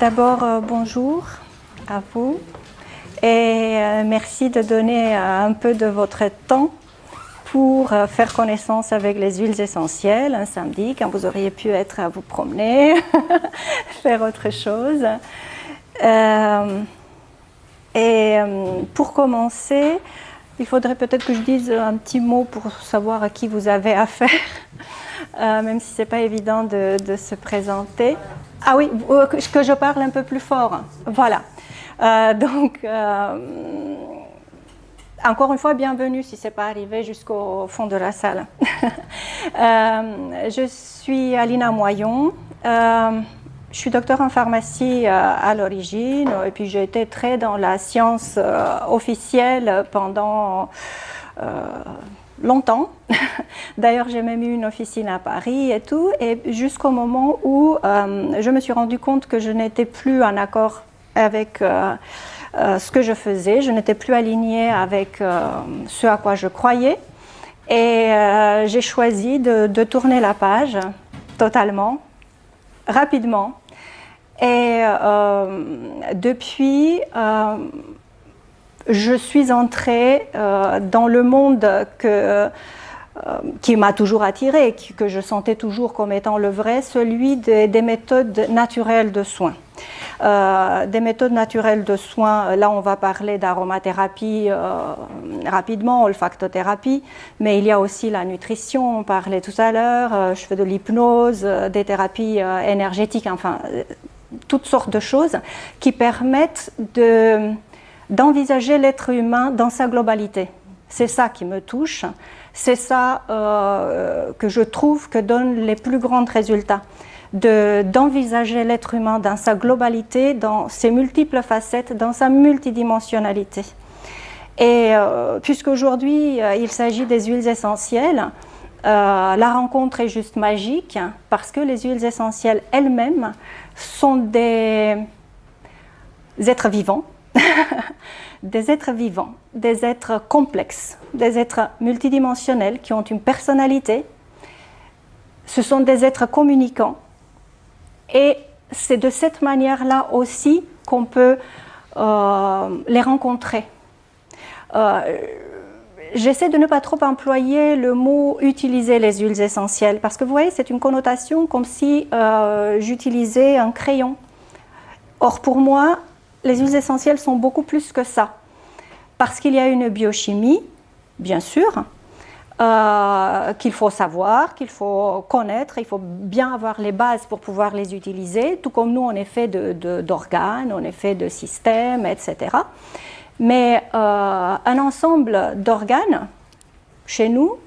D'abord, bonjour à vous et merci de donner un peu de votre temps pour faire connaissance avec les huiles essentielles un samedi quand vous auriez pu être à vous promener, faire autre chose. Pour commencer, il faudrait peut-être que je dise un petit mot pour savoir à qui vous avez affaire, même si ce n'est pas évident de se présenter. Ah oui, que je parle un peu plus fort. Voilà. Encore une fois, bienvenue si ce n'est pas arrivé jusqu'au fond de la salle. Je suis Alina Moyon. Je suis docteur en pharmacie à l'origine et puis j'ai été très dans la science officielle pendant longtemps. D'ailleurs, j'ai même eu une officine à Paris et tout, et jusqu'au moment où je me suis rendu compte que je n'étais plus en accord avec ce que je faisais, je n'étais plus alignée avec ce à quoi je croyais, et j'ai choisi de tourner la page totalement, rapidement. Et depuis, je suis entrée dans le monde qui m'a toujours attirée, que je sentais toujours comme étant le vrai, celui des méthodes naturelles de soins. Des méthodes naturelles de soins, là on va parler d'aromathérapie rapidement, olfactothérapie, mais il y a aussi la nutrition, on parlait tout à l'heure, je fais de l'hypnose, des thérapies énergétiques, enfin toutes sortes de choses qui permettent d'envisager l'être humain dans sa globalité. C'est ça qui me touche, c'est ça que je trouve que donne les plus grands résultats. D'envisager l'être humain dans sa globalité, dans ses multiples facettes, dans sa multidimensionnalité. Et puisqu'aujourd'hui il s'agit des huiles essentielles, la rencontre est juste magique parce que les huiles essentielles elles-mêmes sont des êtres vivants, des êtres complexes, des êtres multidimensionnels qui ont une personnalité. Ce sont des êtres communicants. Et c'est de cette manière-là aussi qu'on peut les rencontrer. J'essaie de ne pas trop employer le mot « utiliser les huiles essentielles » parce que vous voyez, c'est une connotation comme si j'utilisais un crayon. Or, pour moi, les huiles essentielles sont beaucoup plus que ça. Parce qu'il y a une biochimie, bien sûr, qu'il faut savoir, qu'il faut connaître, il faut bien avoir les bases pour pouvoir les utiliser, tout comme nous on est fait d'organes, on est fait de systèmes, etc. Mais un ensemble d'organes, chez nous,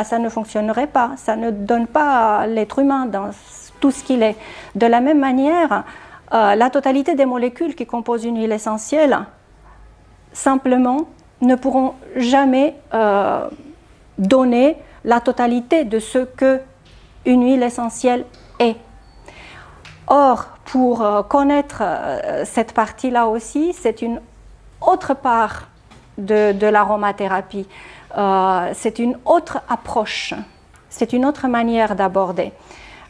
ça ne fonctionnerait pas, ça ne donne pas l'être humain dans tout ce qu'il est. De la même manière, la totalité des molécules qui composent une huile essentielle, simplement, ne pourront jamais donner la totalité de ce qu'une huile essentielle est. Or, pour connaître cette partie-là aussi, c'est une autre part de l'aromathérapie. C'est une autre approche, c'est une autre manière d'aborder.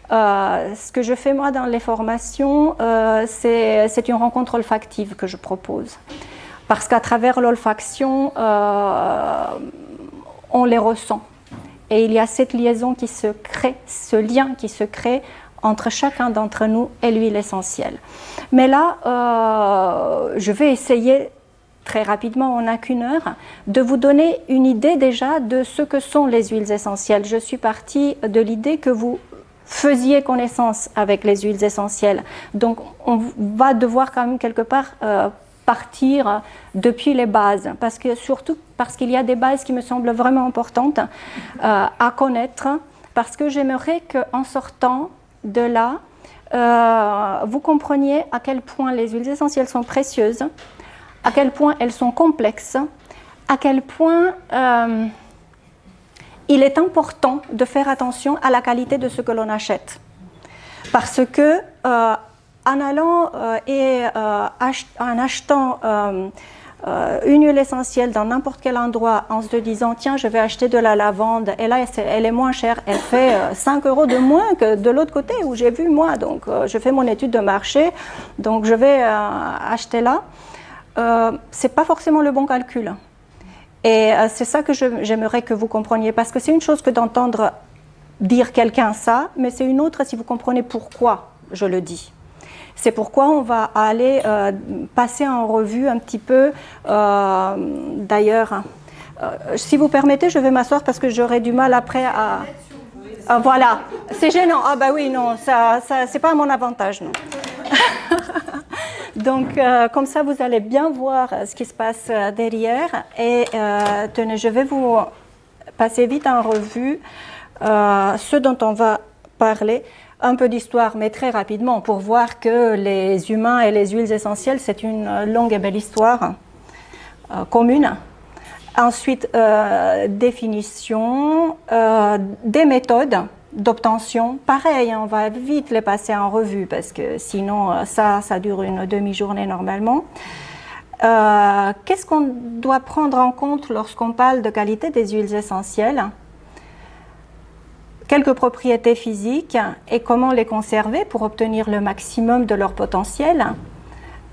Ce que je fais moi dans les formations, c'est une rencontre olfactive que je propose. Parce qu'à travers l'olfaction, on les ressent. Et il y a cette liaison qui se crée, ce lien qui se crée entre chacun d'entre nous et l'huile essentielle. Mais là, je vais essayer très rapidement, on n'a qu'une heure, de vous donner une idée déjà de ce que sont les huiles essentielles. Je suis partie de l'idée que vous faisiez connaissance avec les huiles essentielles. Donc on va devoir quand même quelque part partir depuis les bases, surtout parce qu'il y a des bases qui me semblent vraiment importantes à connaître, parce que j'aimerais qu'en sortant de là, vous compreniez à quel point les huiles essentielles sont précieuses, à quel point elles sont complexes, à quel point il est important de faire attention à la qualité de ce que l'on achète. Parce que en allant et en achetant une huile essentielle dans n'importe quel endroit en se disant tiens je vais acheter de la lavande et là elle est moins chère, elle fait 5 € de moins que de l'autre côté où j'ai vu moi, donc je fais mon étude de marché, donc je vais acheter là, c'est pas forcément le bon calcul. Et c'est ça que j'aimerais que vous compreniez, parce que c'est une chose que d'entendre dire quelqu'un ça, mais c'est une autre si vous comprenez pourquoi je le dis. C'est pourquoi on va aller passer en revue un petit peu, d'ailleurs, si vous permettez, je vais m'asseoir parce que j'aurai du mal après à... voilà, c'est gênant. Ah bah oui, non, ça c'est pas à mon avantage, non. Donc, comme ça, vous allez bien voir ce qui se passe derrière. Et tenez, je vais vous passer vite en revue ce dont on va parler. Un peu d'histoire, mais très rapidement, pour voir que les humains et les huiles essentielles, c'est une longue et belle histoire commune. Ensuite, définition, des méthodes d'obtention. Pareil, on va vite les passer en revue, parce que sinon, ça dure une demi-journée normalement. Qu'est-ce qu'on doit prendre en compte lorsqu'on parle de qualité des huiles essentielles ? Quelques propriétés physiques et comment les conserver pour obtenir le maximum de leur potentiel.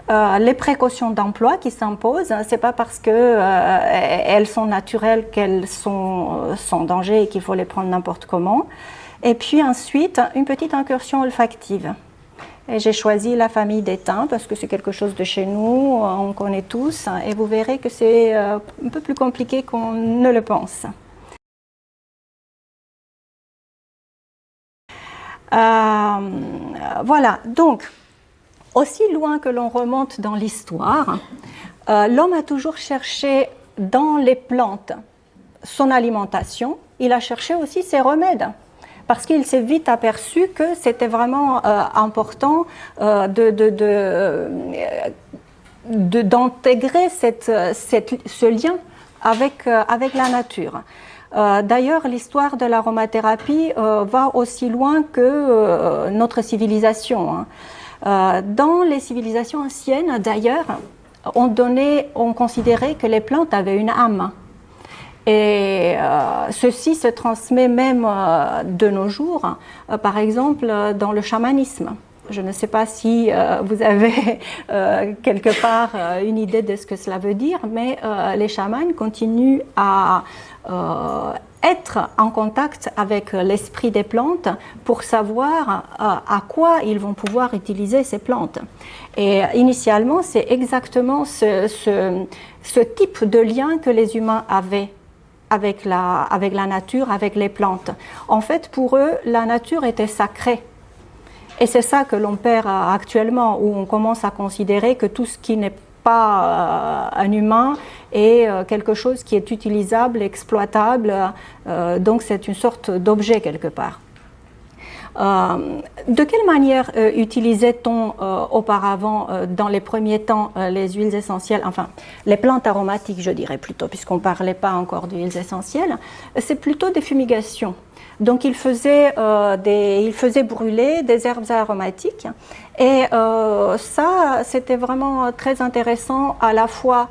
Les précautions d'emploi qui s'imposent, c'est pas parce que elles sont naturelles qu'elles sont sans danger et qu'il faut les prendre n'importe comment. Et puis ensuite, une petite incursion olfactive. Et j'ai choisi la famille des thym parce que c'est quelque chose de chez nous, on connaît tous, et vous verrez que c'est un peu plus compliqué qu'on ne le pense. Voilà, donc, aussi loin que l'on remonte dans l'histoire, l'homme a toujours cherché dans les plantes son alimentation, il a cherché aussi ses remèdes, parce qu'il s'est vite aperçu que c'était vraiment important d'intégrer ce lien avec la nature. D'ailleurs, l'histoire de l'aromathérapie va aussi loin que notre civilisation. Dans les civilisations anciennes, d'ailleurs, on considérait que les plantes avaient une âme. Et ceci se transmet même de nos jours, par exemple dans le chamanisme. Je ne sais pas si vous avez quelque part une idée de ce que cela veut dire, mais les chamans continuent à être en contact avec l'esprit des plantes pour savoir à quoi ils vont pouvoir utiliser ces plantes. Et initialement, c'est exactement ce type de lien que les humains avaient avec la nature, avec les plantes. En fait, pour eux, la nature était sacrée. Et c'est ça que l'on perd actuellement, où on commence à considérer que tout ce qui n'est pas un humain est quelque chose qui est utilisable, exploitable, donc c'est une sorte d'objet quelque part. De quelle manière utilisait-on auparavant, dans les premiers temps, les huiles essentielles, enfin les plantes aromatiques je dirais plutôt, puisqu'on ne parlait pas encore d'huiles essentielles, c'est plutôt des fumigations. Donc il faisait brûler des herbes aromatiques et ça c'était vraiment très intéressant à la fois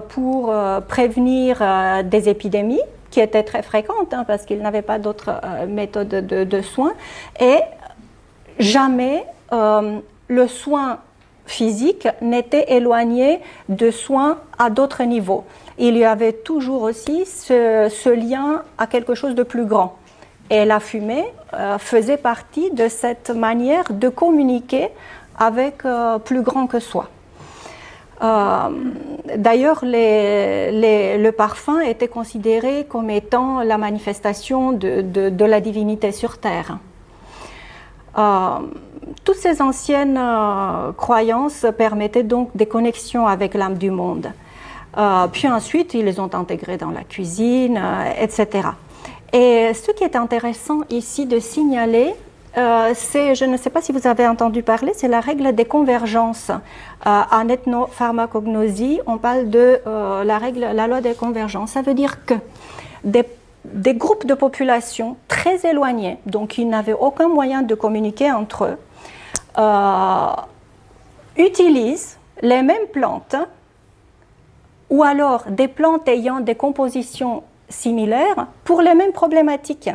pour prévenir des épidémies qui étaient très fréquentes parce qu'ils n'avaient pas d'autres méthodes de soins, et jamais le soin physique n'était éloigné de soins à d'autres niveaux. Il y avait toujours aussi ce lien à quelque chose de plus grand. Et la fumée faisait partie de cette manière de communiquer avec plus grand que soi. D'ailleurs, le parfum était considéré comme étant la manifestation de la divinité sur terre. Toutes ces anciennes croyances permettaient donc des connexions avec l'âme du monde. Puis ensuite, ils les ont intégrées dans la cuisine, etc. Et ce qui est intéressant ici de signaler, c'est, je ne sais pas si vous avez entendu parler, c'est la règle des convergences. En ethnopharmacognosie, on parle de la loi des convergences. Ça veut dire que des groupes de population très éloignés, donc qui n'avaient aucun moyen de communiquer entre eux, utilisent les mêmes plantes ou alors des plantes ayant des compositions similaires pour les mêmes problématiques.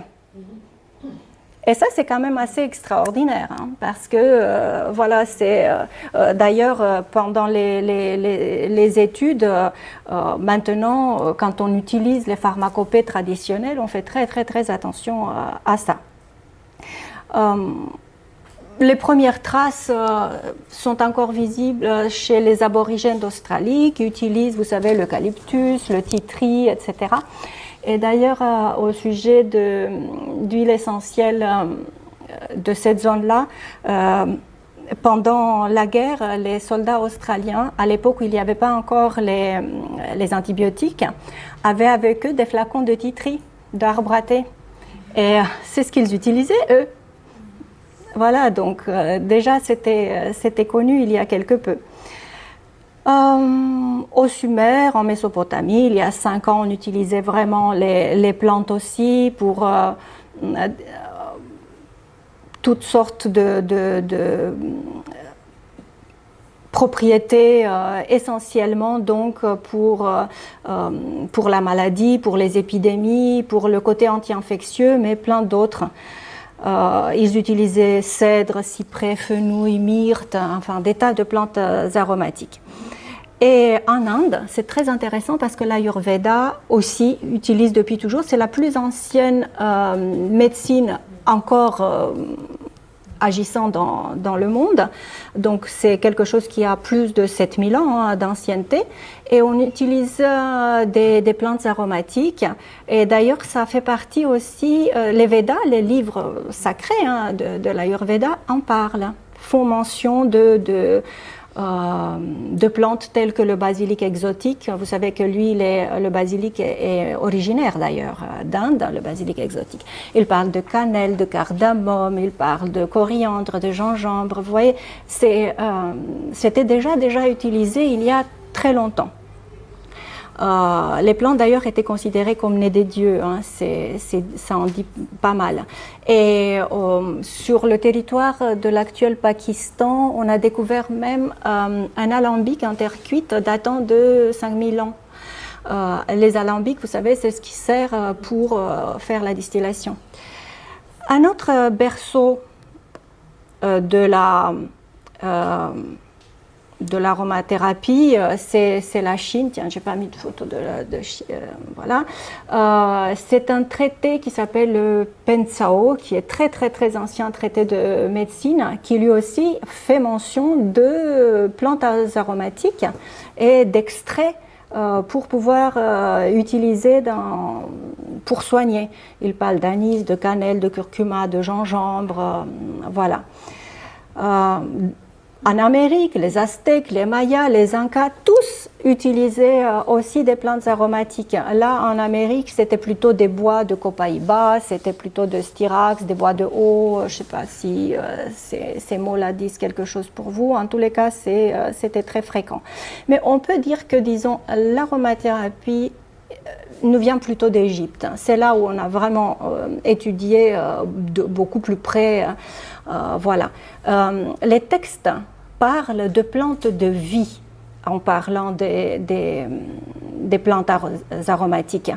Et ça, c'est quand même assez extraordinaire, hein, parce que, voilà, c'est d'ailleurs pendant les études, maintenant, quand on utilise les pharmacopées traditionnelles, on fait très attention à ça. Les premières traces sont encore visibles chez les aborigènes d'Australie qui utilisent, vous savez, l'eucalyptus, le titri, etc. Et d'ailleurs, au sujet d'huile essentielle de cette zone-là, pendant la guerre, les soldats australiens, à l'époque où il n'y avait pas encore les antibiotiques, avaient avec eux des flacons de titri, d'arbre à thé. Et c'est ce qu'ils utilisaient, eux. Voilà, donc déjà c'était connu il y a quelque peu. Au Sumer, en Mésopotamie, il y a 5 ans, on utilisait vraiment les plantes aussi pour toutes sortes de propriétés, essentiellement donc pour la maladie, pour les épidémies, pour le côté anti-infectieux, mais plein d'autres. Ils utilisaient cèdre, cyprès, fenouil, myrte, enfin des tas de plantes aromatiques. Et en Inde, c'est très intéressant parce que l'Ayurveda aussi utilise depuis toujours, c'est la plus ancienne médecine encore agissant dans le monde. Donc c'est quelque chose qui a plus de 7000 ans hein, d'ancienneté. Et on utilise des plantes aromatiques. Et d'ailleurs, ça fait partie aussi, les Védas, les livres sacrés hein, de l'Ayurveda en parlent, font mention de plantes telles que le basilic exotique. Vous savez que lui, le basilic est originaire d'ailleurs d'Inde, le basilic exotique. Il parle de cannelle, de cardamome, il parle de coriandre, de gingembre. Vous voyez, c'était déjà utilisé il y a très longtemps. Les plantes d'ailleurs étaient considérées comme nées des dieux, hein, ça en dit pas mal. Et sur le territoire de l'actuel Pakistan, on a découvert même un alambic en terre cuite datant de 5000 ans. Les alambics, vous savez, c'est ce qui sert pour faire la distillation. Un autre berceau de l'aromathérapie, c'est la Chine. Tiens, j'ai pas mis de photo voilà. C'est un traité qui s'appelle le Pensao, qui est très ancien traité de médecine, qui lui aussi fait mention de plantes aromatiques et d'extraits pour pouvoir utiliser pour soigner. Il parle d'anis, de cannelle, de curcuma, de gingembre, voilà. En Amérique, les Aztèques, les Mayas, les Incas, tous utilisaient aussi des plantes aromatiques. Là, en Amérique, c'était plutôt des bois de copaïba, c'était plutôt de styrax, des bois de haut. Je ne sais pas si ces mots-là disent quelque chose pour vous. En tous les cas, c'était très fréquent. Mais on peut dire que, disons, l'aromathérapie nous vient plutôt d'Égypte. C'est là où on a vraiment étudié de beaucoup plus près. Voilà. Les textes parlent de plantes de vie en parlant des plantes aromatiques.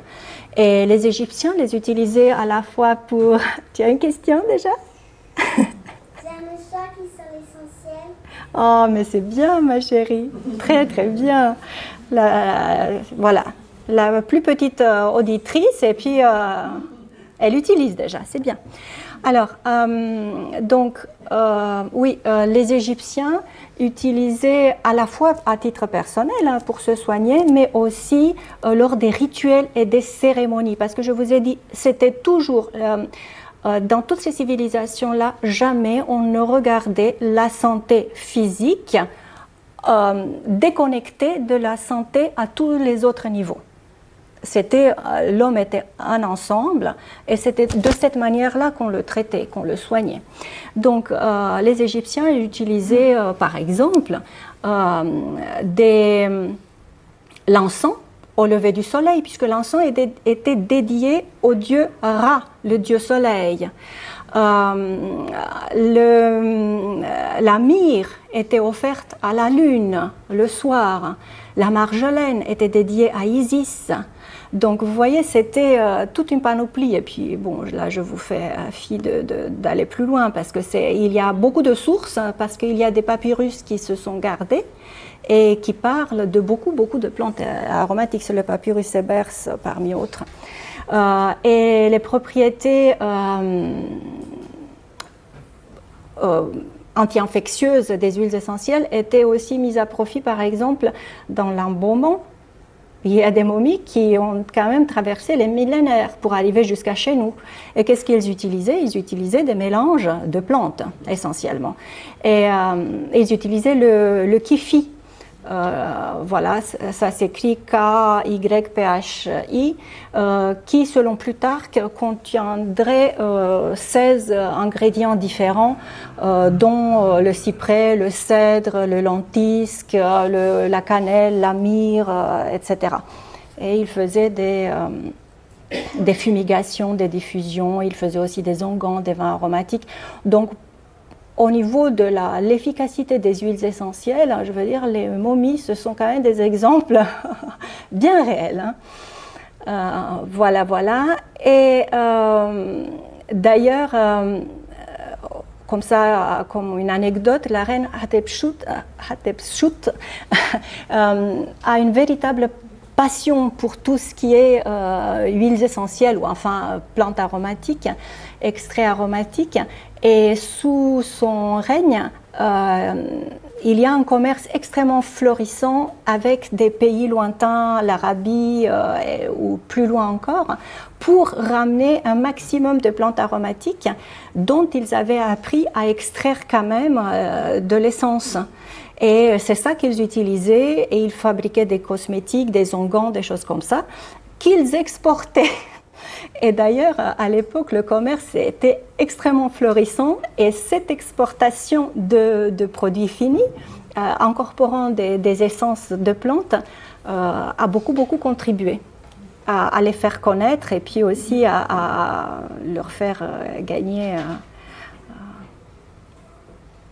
Et les Égyptiens les utilisaient à la fois pour... Tu as une question déjà? J'aime ça qui sont essentiels. Oh, mais c'est bien, ma chérie. Très bien. Voilà. La plus petite auditrice, et puis elle utilise déjà, c'est bien. Alors, oui, les Égyptiens utilisaient à la fois à titre personnel hein, pour se soigner, mais aussi lors des rituels et des cérémonies. Parce que je vous ai dit, c'était toujours, dans toutes ces civilisations-là, jamais on ne regardait la santé physique déconnectée de la santé à tous les autres niveaux. L'homme était un ensemble et c'était de cette manière-là qu'on le traitait, qu'on le soignait. Donc les Égyptiens utilisaient par exemple l'encens au lever du soleil, puisque l'encens était dédié au dieu Ra, le dieu soleil. La myrrhe était offerte à la lune le soir. La marjolaine était dédiée à Isis. Donc vous voyez, c'était toute une panoplie. Et puis bon, là je vous fais fi d'aller plus loin parce que il y a beaucoup de sources, parce qu'il y a des papyrus qui se sont gardés et qui parlent de beaucoup de plantes aromatiques. C'est le papyrus Ebers parmi autres. Et les propriétés anti-infectieuses des huiles essentielles étaient aussi mises à profit, par exemple, dans l'embaumement. Il y a des momies qui ont quand même traversé les millénaires pour arriver jusqu'à chez nous. Et qu'est-ce qu'ils utilisaient? Ils utilisaient des mélanges de plantes, essentiellement. Et ils utilisaient le kifi. Voilà, ça s'écrit K-Y-P-H-I, qui, selon Plutarque, contiendrait 16 ingrédients différents, dont le cyprès, le cèdre, le lentisque, la cannelle, la myrrhe, etc. Et il faisait des fumigations, des diffusions, il faisait aussi des onguents, des vins aromatiques. Donc, au niveau de l'efficacité des huiles essentielles, je veux dire, les momies, ce sont quand même des exemples bien réels. Hein. Voilà. Et d'ailleurs, comme ça, comme une anecdote, la reine Hatshepsut a une véritable passion pour tout ce qui est huiles essentielles ou enfin plantes aromatiques, extraits aromatiques. Et sous son règne, il y a un commerce extrêmement florissant avec des pays lointains, l'Arabie ou plus loin encore, pour ramener un maximum de plantes aromatiques dont ils avaient appris à extraire quand même de l'essence. Et c'est ça qu'ils utilisaient, et ils fabriquaient des cosmétiques, des onguents, des choses comme ça, qu'ils exportaient. Et d'ailleurs, à l'époque, le commerce était extrêmement florissant, et cette exportation de produits finis, incorporant des essences de plantes, a beaucoup contribué à les faire connaître et puis aussi à leur faire gagner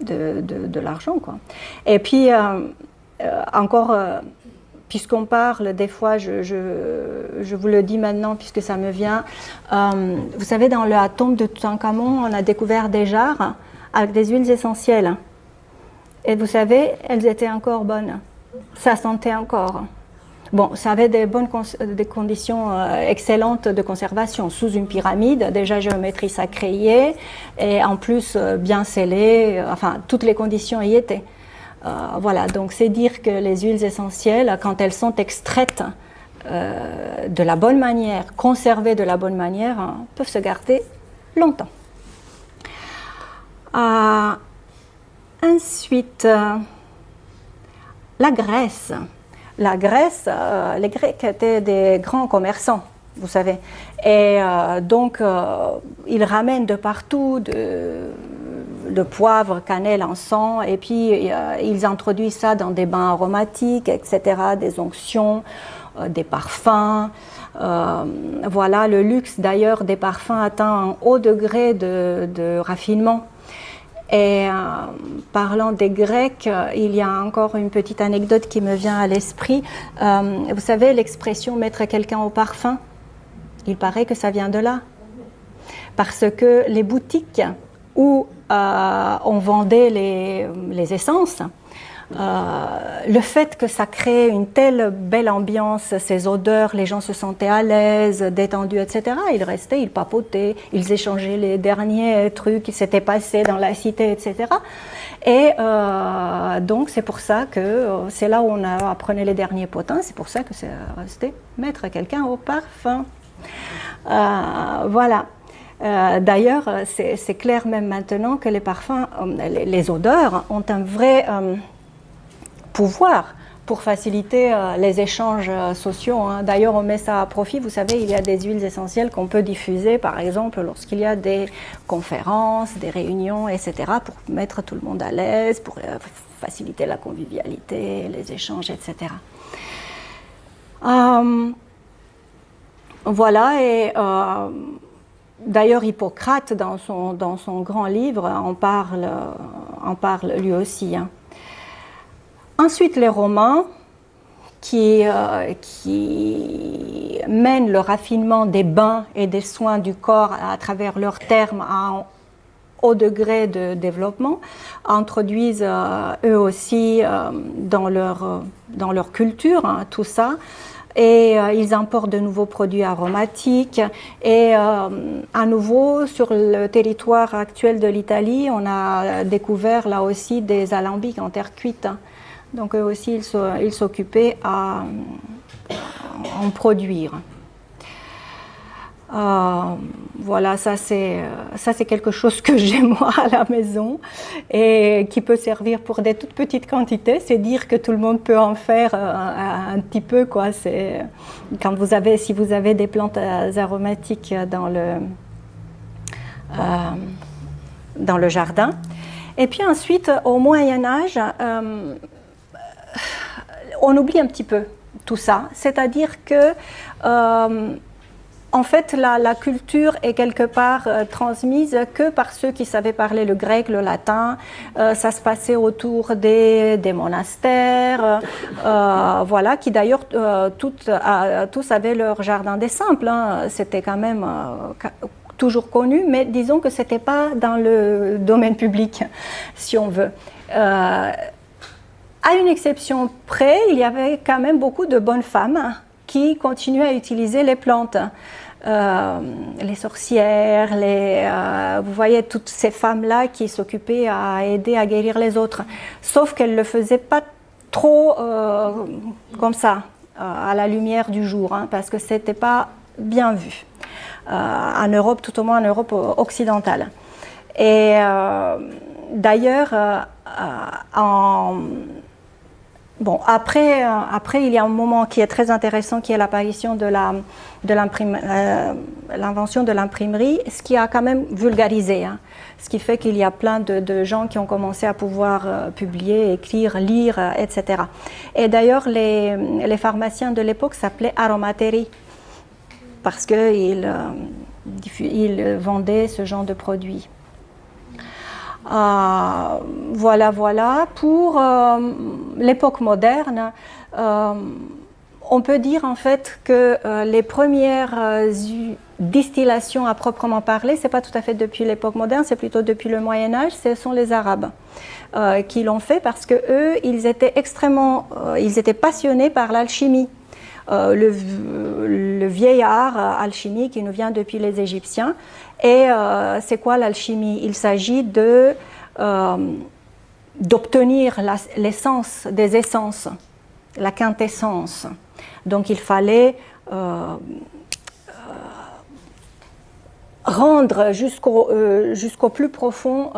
de l'argent, quoi. Et puis, encore... puisqu'on parle, des fois, je vous le dis maintenant puisque ça me vient, vous savez, dans la tombe de Toutankhamon, on a découvert des jarres avec des huiles essentielles. Et vous savez, elles étaient encore bonnes. Ça sentait encore. Bon, ça avait des conditions excellentes de conservation. Sous une pyramide, déjà géométrie sacrée, et en plus bien scellée, enfin, toutes les conditions y étaient. Voilà, donc c'est dire que les huiles essentielles, quand elles sont extraites de la bonne manière, conservées de la bonne manière, peuvent se garder longtemps. Ensuite, la Grèce. La Grèce, les Grecs étaient des grands commerçants, vous savez, et donc ils ramènent de partout de poivre, cannelle, encens, et puis ils introduisent ça dans des bains aromatiques, etc., des onctions, des parfums. Voilà, le luxe d'ailleurs des parfums atteint un haut degré de raffinement. Et parlant des Grecs, il y a encore une petite anecdote qui me vient à l'esprit. Vous savez l'expression mettre quelqu'un au parfum? Il paraît que ça vient de là. Parce que les boutiques où on vendait les essences, le fait que ça crée une telle belle ambiance, ces odeurs, les gens se sentaient à l'aise, détendus, etc. Ils restaient, ils papotaient, ils échangeaient les derniers trucs qui s'étaient passés dans la cité, etc. Et donc c'est pour ça que c'est là où on apprenait les derniers potins, c'est pour ça que c'est resté mettre quelqu'un au parfum. Voilà. D'ailleurs, c'est clair même maintenant que les parfums, les odeurs ont un vrai pouvoir pour faciliter les échanges sociaux. Hein. D'ailleurs, on met ça à profit. Vous savez, il y a des huiles essentielles qu'on peut diffuser, par exemple, lorsqu'il y a des conférences, des réunions, etc., pour mettre tout le monde à l'aise, pour faciliter la convivialité, les échanges, etc. Voilà, et D'ailleurs, Hippocrate, dans son grand livre, en parle lui aussi. Hein. Ensuite, les Romains, qui mènent le raffinement des bains et des soins du corps à travers leurs termes à un haut degré de développement, introduisent eux aussi dans leur culture hein, tout ça. Et ils importent de nouveaux produits aromatiques. Et à nouveau, sur le territoire actuel de l'Italie, on a découvert là aussi des alambics en terre cuite. Donc eux aussi, ils s'occupaient à en produire. Voilà, ça c'est quelque chose que j'ai moi à la maison et qui peut servir pour des toutes petites quantités. C'est dire que tout le monde peut en faire un petit peu, quoi. C'est quand si vous avez des plantes aromatiques dans le jardin. Et puis ensuite, au Moyen Âge, on oublie un petit peu tout ça. C'est-à-dire que en fait, la culture est quelque part transmise que par ceux qui savaient parler le grec, le latin. Ça se passait autour des monastères, voilà, qui d'ailleurs tous avaient leur jardin des simples. Hein. C'était quand même toujours connu, mais disons que c'était pas dans le domaine public, si on veut. À une exception près, il y avait quand même beaucoup de bonnes femmes qui continuaient à utiliser les plantes. Les sorcières, vous voyez toutes ces femmes-là qui s'occupaient à aider à guérir les autres. Sauf qu'elles ne le faisaient pas trop comme ça, à la lumière du jour, hein, parce que ce n'était pas bien vu. En Europe, tout au moins en Europe occidentale. Et d'ailleurs, bon, après, il y a un moment qui est très intéressant, qui est l'apparition de l'invention de l'imprimerie, ce qui a quand même vulgarisé, hein, ce qui fait qu'il y a plein de gens qui ont commencé à pouvoir publier, écrire, lire, etc. Et d'ailleurs, les pharmaciens de l'époque s'appelaient aromateri, parce qu'ils vendaient ce genre de produits. Voilà. Pour l'époque moderne, on peut dire en fait que les premières distillations à proprement parler, c'est pas tout à fait depuis l'époque moderne, c'est plutôt depuis le Moyen Âge. Ce sont les Arabes qui l'ont fait parce que eux, ils étaient passionnés par l'alchimie. Le vieil art alchimique qui nous vient depuis les Égyptiens. Et c'est quoi l'alchimie? Il s'agit d'obtenir l'essence des essences, la quintessence. Donc il fallait rendre jusqu'au plus profond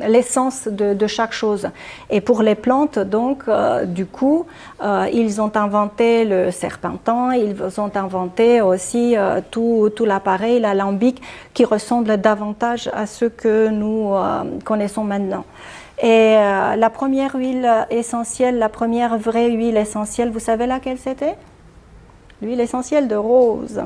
l'essence de chaque chose. Et pour les plantes, donc, du coup, ils ont inventé le serpentin, ils ont inventé aussi tout l'appareil, l'alambic, qui ressemble davantage à ce que nous connaissons maintenant. Et la première huile essentielle, la première vraie huile essentielle, vous savez laquelle c'était? L'huile essentielle de rose.